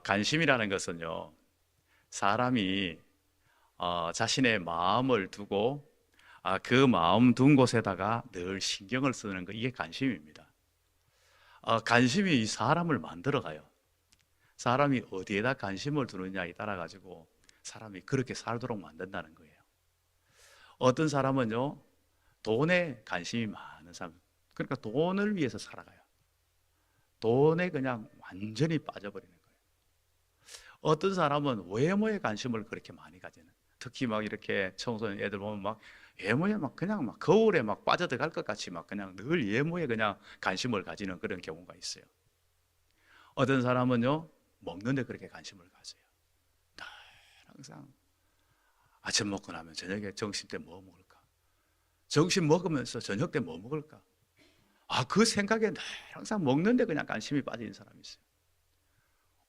관심이라는 것은요, 사람이 자신의 마음을 두고 그 마음 둔 곳에다가 늘 신경을 쓰는 거, 이게 관심입니다. 관심이 이 사람을 만들어가요. 사람이 어디에다 관심을 두느냐에 따라 가지고 사람이 그렇게 살도록 만든다는 거예요. 어떤 사람은요, 돈에 관심이 많은 사람, 그러니까 돈을 위해서 살아가요. 돈에 그냥 완전히 빠져버리는 거예요. 어떤 사람은 외모에 관심을 그렇게 많이 가지는, 특히 막 이렇게 청소년 애들 보면 막 외모에 막 그냥 막 거울에 막 빠져들어갈 것 같이 막 그냥 늘 외모에 그냥 관심을 가지는 그런 경우가 있어요. 어떤 사람은요, 먹는 데 그렇게 관심을 가져요. 늘 항상 아침 먹고 나면 저녁에 점심 때 뭐 먹을까? 점심 먹으면서 저녁 때 뭐 먹을까? 그 생각에 늘 항상 먹는 데 그냥 관심이 빠진 사람이 있어요.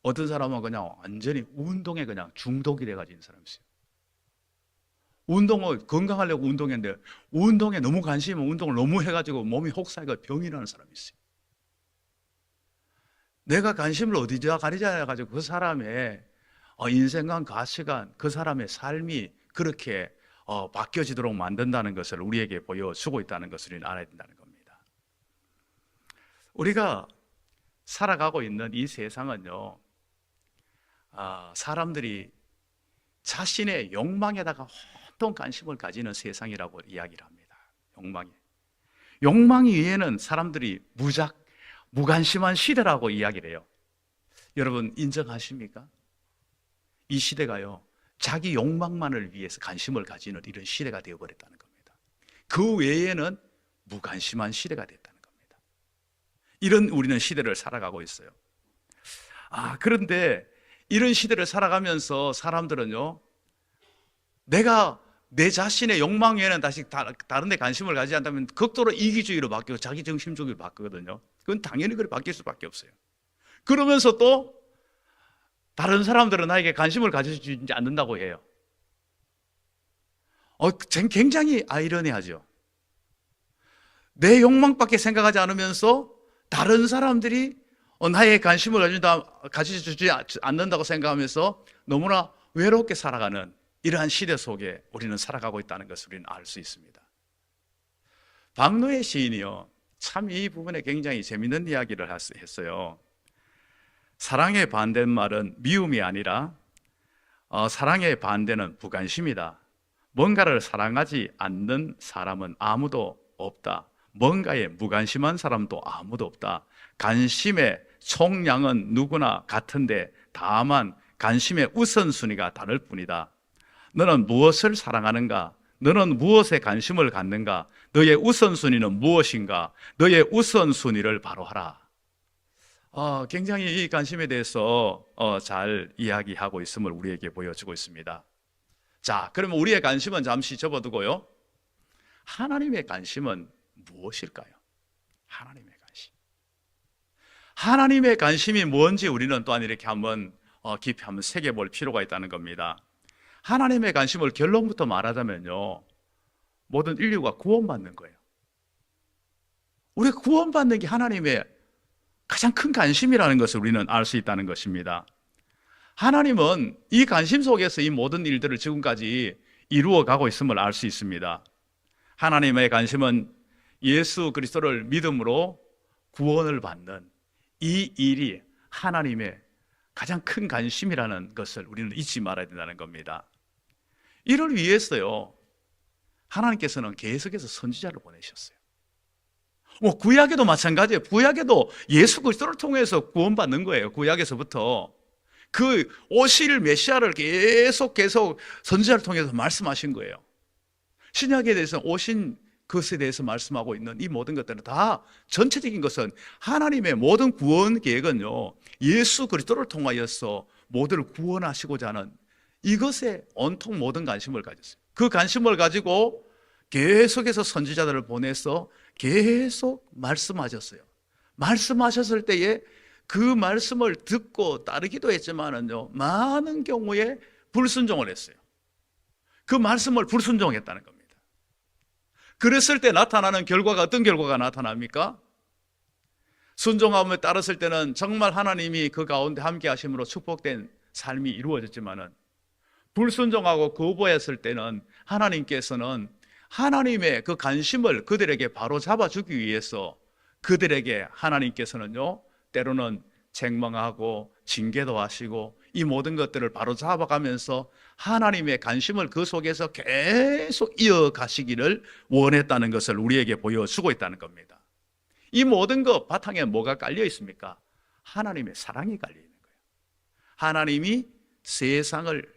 어떤 사람은 그냥 완전히 운동에 그냥 중독이 돼가지고 있는 사람이 있어요. 운동을 건강하려고 운동했는데 운동에 너무 관심이, 운동을 너무 해가지고 몸이 혹사해가 병이 나는 사람이 있어요. 내가 관심을 어디다 가리자 해가지고 그 사람의 인생관, 가치관, 그 사람의 삶이 그렇게 바뀌어지도록 만든다는 것을 우리에게 보여주고 있다는 것을 알아야 된다는 겁니다. 우리가 살아가고 있는 이 세상은요, 사람들이 자신의 욕망에다가 온통 관심을 가지는 세상이라고 이야기를 합니다. 욕망 위에는 사람들이 무관심한 시대라고 이야기를 해요. 여러분 인정하십니까? 이 시대가요, 자기 욕망만을 위해서 관심을 가지는 이런 시대가 되어버렸다는 겁니다. 그 외에는 무관심한 시대가 됐다는 겁니다. 이런 우리는 시대를 살아가고 있어요. 그런데 이런 시대를 살아가면서 사람들은요, 내가 내 자신의 욕망 외에는 다시 다른 데 관심을 가지지 않다면 극도로 이기주의로 바뀌고 자기중심적으로 바뀌거든요. 그건 당연히 그렇게 바뀔 수밖에 없어요. 그러면서 또 다른 사람들은 나에게 관심을 가져주지 않는다고 해요. 굉장히 아이러니하죠. 내 욕망밖에 생각하지 않으면서 다른 사람들이 나의 관심을 가져주지 않는다고 생각하면서 너무나 외롭게 살아가는 이러한 시대 속에 우리는 살아가고 있다는 것을 우리는 알 수 있습니다. 박노해 시인이요, 참 이 부분에 굉장히 재밌는 이야기를 했어요. 사랑의 반대말은 미움이 아니라 사랑의 반대는 무관심이다. 뭔가를 사랑하지 않는 사람은 아무도 없다. 뭔가에 무관심한 사람도 아무도 없다. 관심의 총량은 누구나 같은데 다만 관심의 우선순위가 다를 뿐이다. 너는 무엇을 사랑하는가? 너는 무엇에 관심을 갖는가? 너의 우선순위는 무엇인가? 너의 우선순위를 바로 하라. 굉장히 이 관심에 대해서 잘 이야기하고 있음을 우리에게 보여주고 있습니다. 자, 그러면 우리의 관심은 잠시 접어두고요, 하나님의 관심은 무엇일까요? 하나님의 관심. 하나님의 관심이 뭔지 우리는 또한 이렇게 한번 깊이 한번 새겨볼 필요가 있다는 겁니다. 하나님의 관심을 결론부터 말하자면요, 모든 인류가 구원받는 거예요. 우리가 구원받는 게 하나님의 가장 큰 관심이라는 것을 우리는 알 수 있다는 것입니다. 하나님은 이 관심 속에서 이 모든 일들을 지금까지 이루어 가고 있음을 알 수 있습니다. 하나님의 관심은 예수 그리스도를 믿음으로 구원을 받는 이 일이 하나님의 가장 큰 관심이라는 것을 우리는 잊지 말아야 된다는 겁니다. 이를 위해서요, 하나님께서는 계속해서 선지자를 보내셨어요. 구약에도 마찬가지예요. 구약에도 예수 그리스도를 통해서 구원받는 거예요. 구약에서부터 그 오실 메시아를 계속 선지자를 통해서 말씀하신 거예요. 신약에 대해서 오신 것에 대해서 말씀하고 있는 이 모든 것들은 다 전체적인 것은 하나님의 모든 구원 계획은요, 예수 그리스도를 통하여서 모두를 구원하시고자 하는 이것에 온통 모든 관심을 가졌어요. 그 관심을 가지고 계속해서 선지자들을 보내서 계속 말씀하셨어요. 말씀하셨을 때에 그 말씀을 듣고 따르기도 했지만은요, 많은 경우에 불순종을 했어요. 그 말씀을 불순종했다는 겁니다. 그랬을 때 나타나는 결과가 어떤 결과가 나타납니까? 순종함에 따랐을 때는 정말 하나님이 그 가운데 함께 하심으로 축복된 삶이 이루어졌지만은, 불순종하고 거부했을 때는 하나님께서는 하나님의 그 관심을 그들에게 바로 잡아주기 위해서 그들에게 하나님께서는요, 때로는 책망하고 징계도 하시고 이 모든 것들을 바로 잡아가면서 하나님의 관심을 그 속에서 계속 이어가시기를 원했다는 것을 우리에게 보여주고 있다는 겁니다. 이 모든 것 바탕에 뭐가 깔려 있습니까? 하나님의 사랑이 깔려 있는 거예요. 하나님이 세상을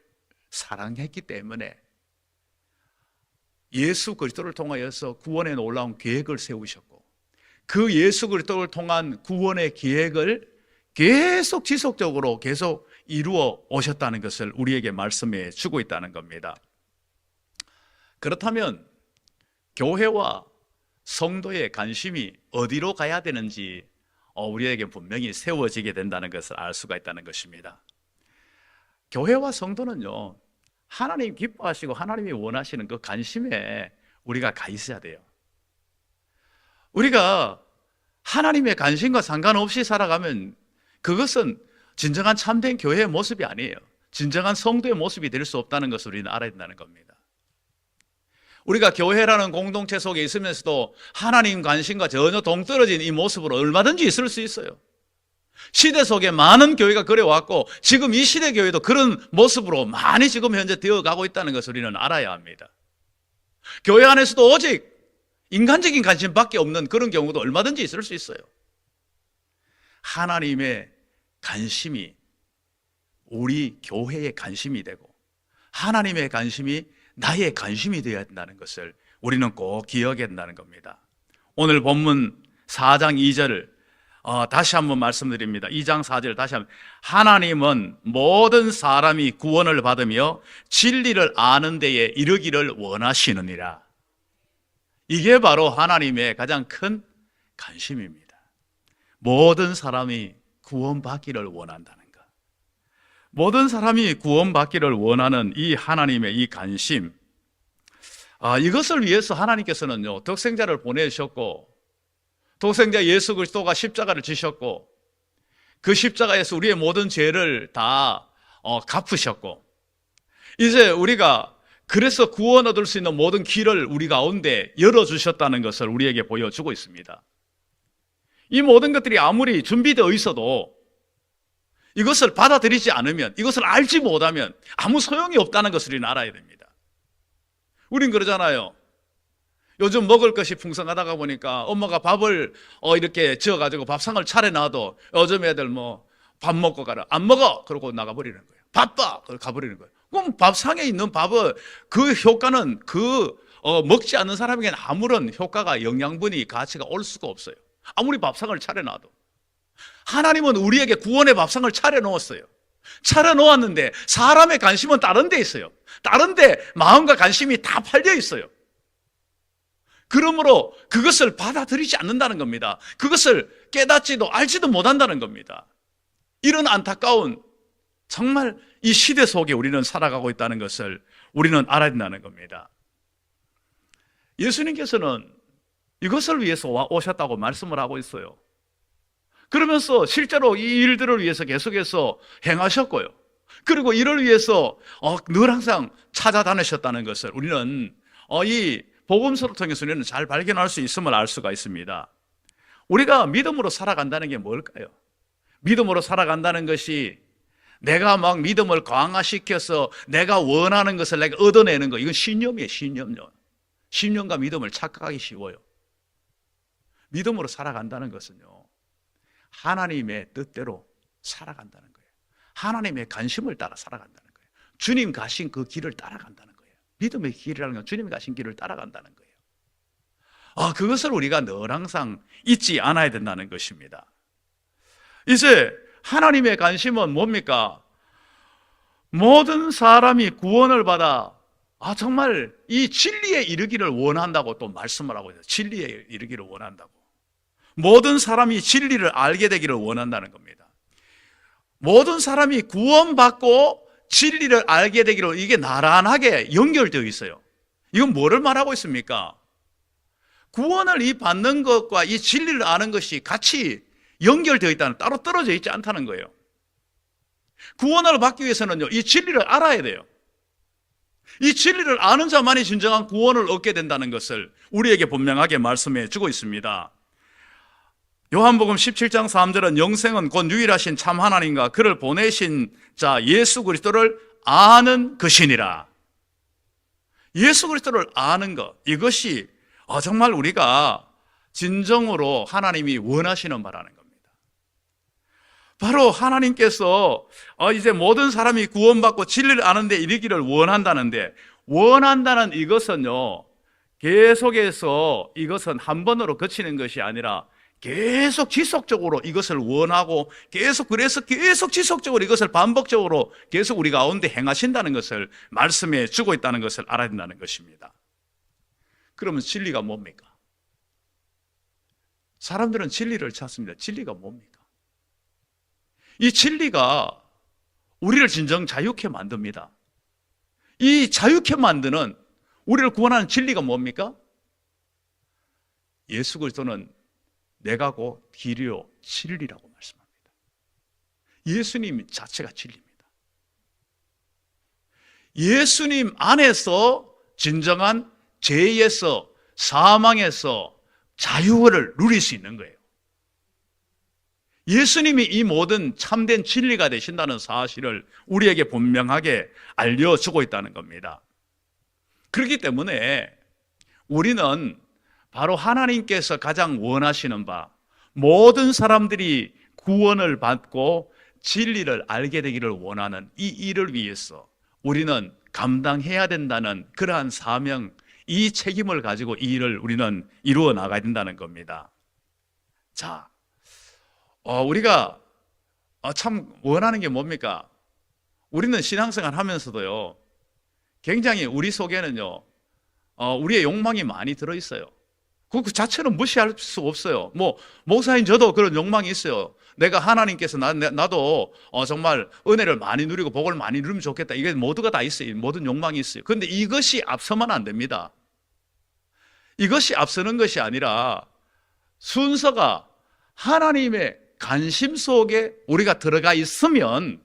사랑했기 때문에 예수 그리스도를 통하여서 구원의 놀라운 계획을 세우셨고, 그 예수 그리스도를 통한 구원의 계획을 계속 지속적으로 계속 이루어 오셨다는 것을 우리에게 말씀해 주고 있다는 겁니다. 그렇다면 교회와 성도의 관심이 어디로 가야 되는지 우리에게 분명히 세워지게 된다는 것을 알 수가 있다는 것입니다. 교회와 성도는요, 하나님 기뻐하시고 하나님이 원하시는 그 관심에 우리가 가 있어야 돼요. 우리가 하나님의 관심과 상관없이 살아가면 그것은 진정한 참된 교회의 모습이 아니에요. 진정한 성도의 모습이 될 수 없다는 것을 우리는 알아야 된다는 겁니다. 우리가 교회라는 공동체 속에 있으면서도 하나님 관심과 전혀 동떨어진 이 모습으로 얼마든지 있을 수 있어요. 시대 속에 많은 교회가 그래왔고 지금 이 시대 교회도 그런 모습으로 많이 지금 현재 되어가고 있다는 것을 우리는 알아야 합니다. 교회 안에서도 오직 인간적인 관심밖에 없는 그런 경우도 얼마든지 있을 수 있어요. 하나님의 관심이 우리 교회의 관심이 되고 하나님의 관심이 나의 관심이 되어야 된다는 것을 우리는 꼭 기억해야 된다는 겁니다. 오늘 본문 4장 2절 다시 한번 말씀드립니다. 2장 4절 다시 한번. 하나님은 모든 사람이 구원을 받으며 진리를 아는 데에 이르기를 원하시느니라. 이게 바로 하나님의 가장 큰 관심입니다. 모든 사람이 구원받기를 원한다는 것. 모든 사람이 구원받기를 원하는 이 하나님의 이 관심, 이것을 위해서 하나님께서는요, 독생자를 보내주셨고, 독생자 예수 그리스도가 십자가를 지셨고, 그 십자가에서 우리의 모든 죄를 다 갚으셨고, 이제 우리가 그래서 구원 얻을 수 있는 모든 길을 우리 가운데 열어주셨다는 것을 우리에게 보여주고 있습니다. 이 모든 것들이 아무리 준비되어 있어도 이것을 받아들이지 않으면, 이것을 알지 못하면 아무 소용이 없다는 것을 우리는 알아야 됩니다. 우린 그러잖아요. 요즘 먹을 것이 풍성하다가 보니까 엄마가 밥을 이렇게 지어가지고 밥상을 차려놔도 요즘 애들 밥 먹고 가라, 안 먹어! 그러고 나가버리는 거예요. 바빠! 그러고 가버리는 거예요. 그럼 밥상에 있는 밥은 그 효과는 먹지 않는 사람에게는 아무런 효과가, 영양분이, 가치가 올 수가 없어요. 아무리 밥상을 차려놔도. 하나님은 우리에게 구원의 밥상을 차려놓았어요. 차려놓았는데 사람의 관심은 다른 데 있어요. 다른 데 마음과 관심이 다 팔려 있어요. 그러므로 그것을 받아들이지 않는다는 겁니다. 그것을 깨닫지도 알지도 못한다는 겁니다. 이런 안타까운, 정말 이 시대 속에 우리는 살아가고 있다는 것을 우리는 알아야 된다는 겁니다. 예수님께서는 이것을 위해서 오셨다고 말씀을 하고 있어요. 그러면서 실제로 이 일들을 위해서 계속해서 행하셨고요. 그리고 이를 위해서 늘 항상 찾아다니셨다는 것을 우리는 이 복음서를 통해서 우리는 잘 발견할 수 있음을 알 수가 있습니다. 우리가 믿음으로 살아간다는 게 뭘까요? 믿음으로 살아간다는 것이 내가 막 믿음을 강화시켜서 내가 원하는 것을 내가 얻어내는 거, 이건 신념이에요. 신념요. 신념과 믿음을 착각하기 쉬워요. 믿음으로 살아간다는 것은요, 하나님의 뜻대로 살아간다는 거예요. 하나님의 관심을 따라 살아간다는 거예요. 주님 가신 그 길을 따라간다는 거예요. 믿음의 길이라는 건 주님 가신 길을 따라간다는 거예요. 그것을 우리가 늘 항상 잊지 않아야 된다는 것입니다. 이제 하나님의 관심은 뭡니까? 모든 사람이 구원을 받아 정말 이 진리에 이르기를 원한다고 또 말씀을 하고 있어요. 진리에 이르기를 원한다고. 모든 사람이 진리를 알게 되기를 원한다는 겁니다. 모든 사람이 구원받고 진리를 알게 되기를, 이게 나란하게 연결되어 있어요. 이건 뭐를 말하고 있습니까? 구원을 받는 것과 이 진리를 아는 것이 같이 연결되어 있다는, 따로 떨어져 있지 않다는 거예요. 구원을 받기 위해서는요, 이 진리를 알아야 돼요. 이 진리를 아는 자만이 진정한 구원을 얻게 된다는 것을 우리에게 분명하게 말씀해 주고 있습니다. 요한복음 17장 3절은 영생은 곧 유일하신 참 하나님과 그를 보내신 자 예수 그리스도를 아는 것이니라. 예수 그리스도를 아는 것, 이것이 정말 우리가 진정으로 하나님이 원하시는 바라는 겁니다. 바로 하나님께서 이제 모든 사람이 구원받고 진리를 아는 데 이르기를 원한다는데, 원한다는 이것은요, 계속해서 이것은 한 번으로 그치는 것이 아니라 계속 지속적으로 이것을 원하고 그래서 계속 지속적으로 이것을 반복적으로 계속 우리 가운데 행하신다는 것을 말씀해 주고 있다는 것을 알아야 된다는 것입니다. 그러면 진리가 뭡니까? 사람들은 진리를 찾습니다. 진리가 뭡니까? 이 진리가 우리를 진정 자유케 만듭니다. 이 자유케 만드는, 우리를 구원하는 진리가 뭡니까? 예수 그리스도는 내가 곧 길이요 진리라고 말씀합니다. 예수님 자체가 진리입니다. 예수님 안에서 진정한 죄에서, 사망에서 자유를 누릴 수 있는 거예요. 예수님이 이 모든 참된 진리가 되신다는 사실을 우리에게 분명하게 알려주고 있다는 겁니다. 그렇기 때문에 우리는 바로 하나님께서 가장 원하시는 바, 모든 사람들이 구원을 받고 진리를 알게 되기를 원하는 이 일을 위해서 우리는 감당해야 된다는 그러한 사명, 이 책임을 가지고 이 일을 우리는 이루어 나가야 된다는 겁니다. 자, 우리가 참 원하는 게 뭡니까? 우리는 신앙생활 하면서도요, 굉장히 우리 속에는요, 우리의 욕망이 많이 들어있어요. 그 자체는 무시할 수 없어요. 목사인 저도 그런 욕망이 있어요. 내가 하나님께서 나도 정말 은혜를 많이 누리고 복을 많이 누리면 좋겠다. 이게 모두가 다 있어요. 모든 욕망이 있어요. 그런데 이것이 앞서면 안 됩니다. 이것이 앞서는 것이 아니라 순서가 하나님의 관심 속에 우리가 들어가 있으면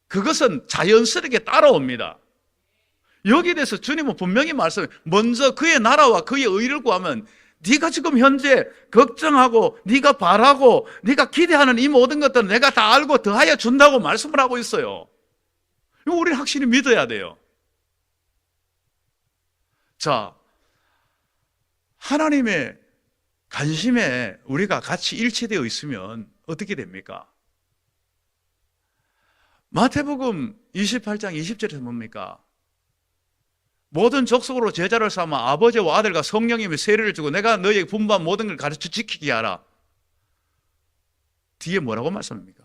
그것은 자연스럽게 따라옵니다. 여기에 대해서 주님은 분명히 말씀해요. 먼저 그의 나라와 그의 의를 구하면 네가 지금 현재 걱정하고 네가 바라고 네가 기대하는 이 모든 것들은 내가 다 알고 더하여 준다고 말씀을 하고 있어요. 이거 우리는 확실히 믿어야 돼요. 자, 하나님의 관심에 우리가 같이 일치되어 있으면 어떻게 됩니까? 마태복음 28장 20절에서 뭡니까? 모든 족속으로 제자를 삼아 아버지와 아들과 성령님의 세례를 주고 내가 너희에게 분부한 모든 걸 가르쳐 지키게 하라. 뒤에 뭐라고 말씀합니까?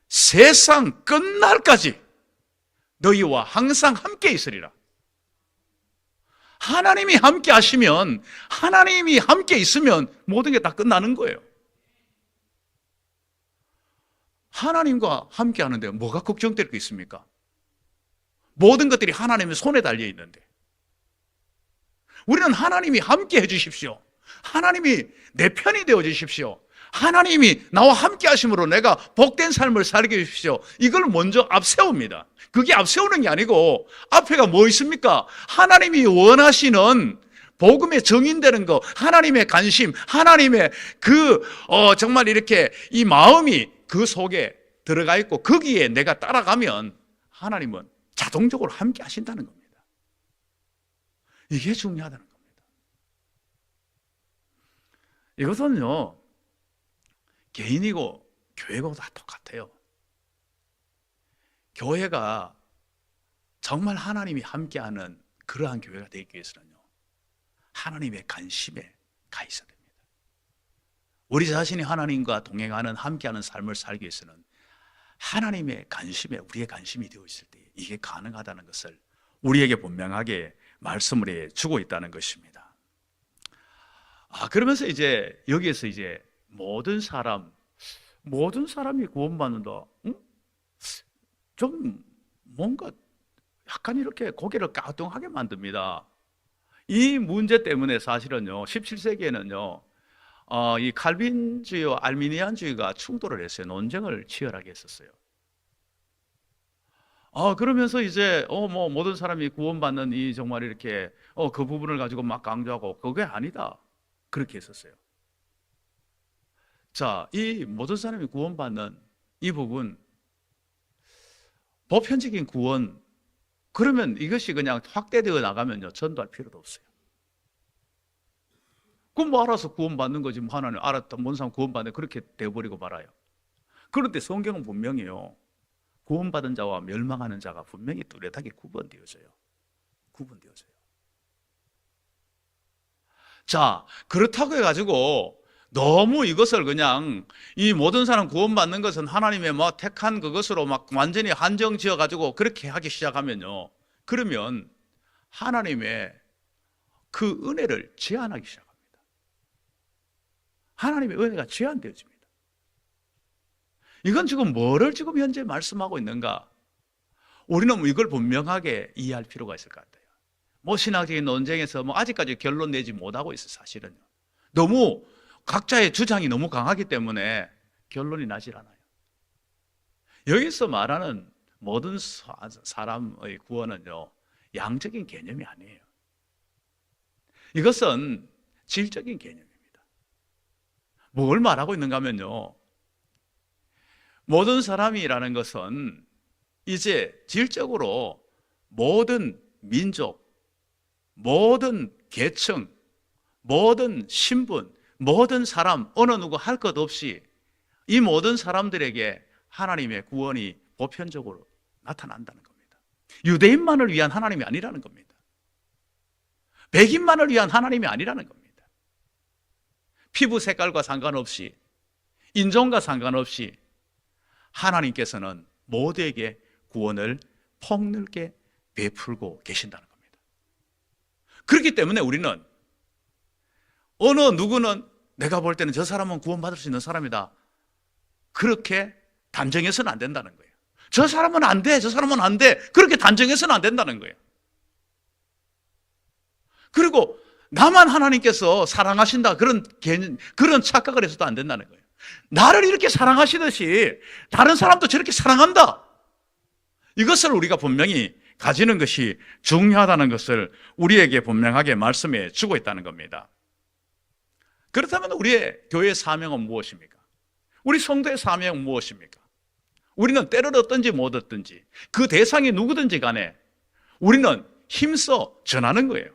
세상 끝날까지 너희와 항상 함께 있으리라. 하나님이 함께 하시면, 하나님이 함께 있으면 모든 게 다 끝나는 거예요. 하나님과 함께 하는데 뭐가 걱정될 게 있습니까? 모든 것들이 하나님의 손에 달려 있는데, 우리는 하나님이 함께 해주십시오. 하나님이 내 편이 되어 주십시오. 하나님이 나와 함께 하심으로 내가 복된 삶을 살게 해주십시오. 이걸 먼저 앞세웁니다. 그게 앞세우는 게 아니고 앞에가 뭐 있습니까? 하나님이 원하시는 복음의 정인되는 것, 하나님의 관심, 하나님의 정말 이렇게 이 마음이 그 속에 들어가 있고 거기에 내가 따라가면 하나님은 자동적으로 함께 하신다는 겁니다. 이게 중요하다는 겁니다. 이것은요, 개인이고 교회고 다 똑같아요. 교회가 정말 하나님이 함께하는 그러한 교회가 되기 위해서는요, 하나님의 관심에 가 있어야 됩니다. 우리 자신이 하나님과 동행하는, 함께하는 삶을 살기 위해서는 하나님의 관심에 우리의 관심이 되어 있을 때 이게 가능하다는 것을 우리에게 분명하게 말씀을 해 주고 있다는 것입니다. 그러면서 이제 여기에서 이제 모든 사람이 구원받는다. 좀 뭔가 약간 이렇게 고개를 까뚱하게 만듭니다. 이 문제 때문에 사실은요, 17세기에는요, 이 칼빈주의와 알미니안주의가 충돌을 했어요. 논쟁을 치열하게 했었어요. 그러면서 이제 뭐 모든 사람이 구원받는 이 정말 이렇게 그 부분을 가지고 막 강조하고 그게 아니다 그렇게 했었어요. 자, 이 모든 사람이 구원받는 이 부분, 보편적인 구원, 그러면 이것이 그냥 확대되어 나가면요 전도할 필요도 없어요. 그럼 뭐 알아서 구원받는 거지, 뭐 하나는 알았다, 뭔 사람 구원받는 그렇게 되어버리고 말아요. 그런데 성경은 분명히요, 구원받은 자와 멸망하는 자가 분명히 뚜렷하게 구분되어져요. 구분되어져요. 자, 그렇다고 해가지고 너무 이것을 그냥 이 모든 사람 구원받는 것은 하나님의 뭐 택한 그것으로 막 완전히 한정 지어가지고 그렇게 하기 시작하면요, 그러면 하나님의 그 은혜를 제한하기 시작합니다. 하나님의 은혜가 제한되어집니다. 이건 지금 뭐를 지금 현재 말씀하고 있는가? 우리는 이걸 분명하게 이해할 필요가 있을 것 같아요. 뭐 신학적인 논쟁에서 뭐 아직까지 결론 내지 못하고 있어요. 사실은요, 너무 각자의 주장이 너무 강하기 때문에 결론이 나질 않아요. 여기서 말하는 모든 사람의 구원은요, 양적인 개념이 아니에요. 이것은 질적인 개념입니다. 뭘 말하고 있는가 하면요, 모든 사람이라는 것은 이제 질적으로 모든 민족, 모든 계층, 모든 신분, 모든 사람, 어느 누구 할 것 없이 이 모든 사람들에게 하나님의 구원이 보편적으로 나타난다는 겁니다. 유대인만을 위한 하나님이 아니라는 겁니다. 백인만을 위한 하나님이 아니라는 겁니다. 피부 색깔과 상관없이, 인종과 상관없이 하나님께서는 모두에게 구원을 폭넓게 베풀고 계신다는 겁니다. 그렇기 때문에 우리는 어느 누구는 내가 볼 때는 저 사람은 구원받을 수 있는 사람이다, 그렇게 단정해서는 안 된다는 거예요. 저 사람은 안 돼, 저 사람은 안 돼, 그렇게 단정해서는 안 된다는 거예요. 그리고 나만 하나님께서 사랑하신다, 그런 착각을 해서도 안 된다는 거예요. 나를 이렇게 사랑하시듯이 다른 사람도 저렇게 사랑한다, 이것을 우리가 분명히 가지는 것이 중요하다는 것을 우리에게 분명하게 말씀해 주고 있다는 겁니다. 그렇다면 우리의 교회의 사명은 무엇입니까? 우리 성도의 사명은 무엇입니까? 우리는 때를 얻든지 못 얻든지 그 대상이 누구든지 간에 우리는 힘써 전하는 거예요.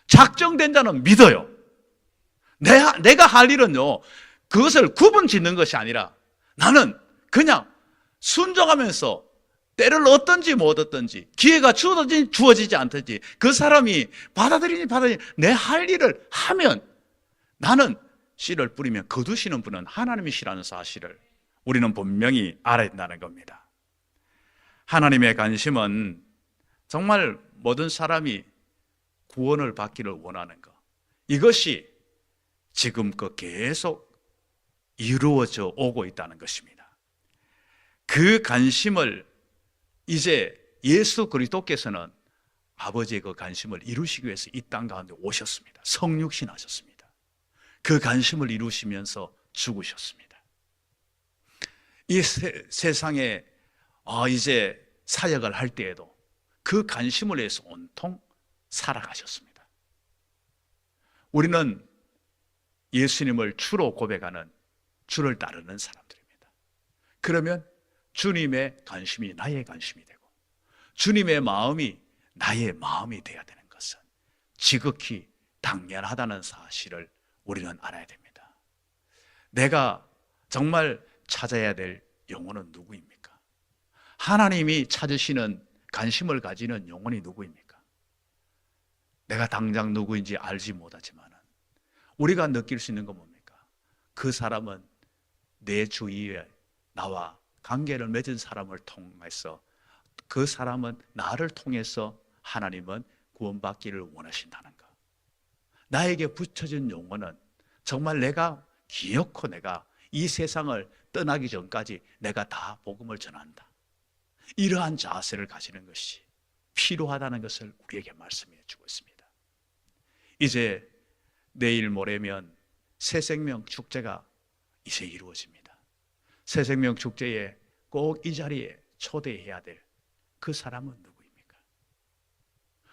작정된 자는 믿어요. 내가 할 일은요, 그것을 구분 짓는 것이 아니라 나는 그냥 순종하면서 때를 얻든지 못 얻든지, 기회가 주어지지 않든지, 그 사람이 받아들이니 내 할 일을 하면, 나는 씨를 뿌리면 거두시는 분은 하나님이시라는 사실을 우리는 분명히 알아야 된다는 겁니다. 하나님의 관심은 정말 모든 사람이 구원을 받기를 원하는 것, 이것이 지금껏 계속 이루어져 오고 있다는 것입니다. 그 관심을 이제 예수 그리스도께서는 아버지의 그 관심을 이루시기 위해서 이 땅 가운데 오셨습니다. 성육신하셨습니다. 그 관심을 이루시면서 죽으셨습니다. 이 세상에 이제 사역을 할 때에도 그 관심을 위해서 온통 살아가셨습니다. 우리는 예수님을 주로 고백하는, 주를 따르는 사람들입니다. 그러면 주님의 관심이 나의 관심이 되고 주님의 마음이 나의 마음이 되어야 되는 것은 지극히 당연하다는 사실을 우리는 알아야 됩니다. 내가 정말 찾아야 될 영혼은 누구입니까? 하나님이 찾으시는 관심을 가지는 영혼이 누구입니까? 내가 당장 누구인지 알지 못하지만 우리가 느낄 수 있는 건 뭡니까? 그 사람은 내 주위에 나와 관계를 맺은 사람을 통해서, 그 사람은 나를 통해서 하나님은 구원받기를 원하신다는 것. 나에게 붙여진 용어는 정말 내가 기어코 내가 이 세상을 떠나기 전까지 내가 다 복음을 전한다, 이러한 자세를 가지는 것이 필요하다는 것을 우리에게 말씀해 주고 있습니다. 이제 내일 모레면 새 생명 축제가 이제 이루어집니다. 새 생명 축제에 꼭 이 자리에 초대해야 될 그 사람은 누구입니까?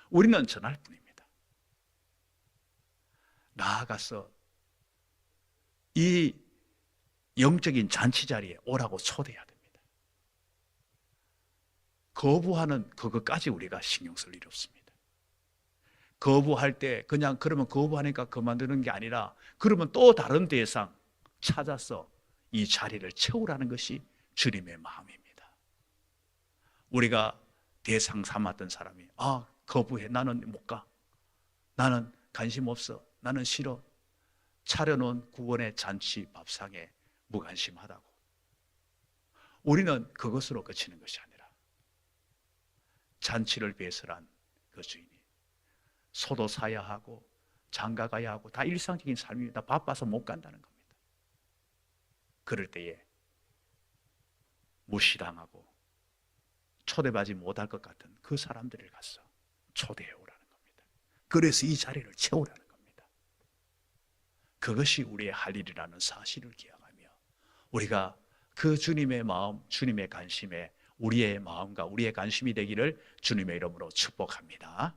우리는 전할 뿐입니다. 나아가서 이 영적인 잔치 자리에 오라고 초대해야 됩니다. 거부하는 그것까지 우리가 신경 쓸 일이 없습니다. 거부할 때 그냥 그러면 거부하니까 그만두는 게 아니라 그러면 또 다른 대상 찾아서 이 자리를 채우라는 것이 주님의 마음입니다. 우리가 대상 삼았던 사람이 거부해. 나는 못 가. 나는 관심 없어. 나는 싫어. 차려놓은 구원의 잔치 밥상에 무관심하다고. 우리는 그것으로 그치는 것이 아니라 잔치를 배설한 그 주인이 소도 사야 하고 장가 가야 하고 다 일상적인 삶입니다. 바빠서 못 간다는 겁니다. 그럴 때에 무시당하고 초대받지 못할 것 같은 그 사람들을 가서 초대해 오라는 겁니다. 그래서 이 자리를 채우라는 겁니다. 그것이 우리의 할 일이라는 사실을 기억하며 우리가 그 주님의 마음, 주님의 관심에 우리의 마음과 우리의 관심이 되기를 주님의 이름으로 축복합니다.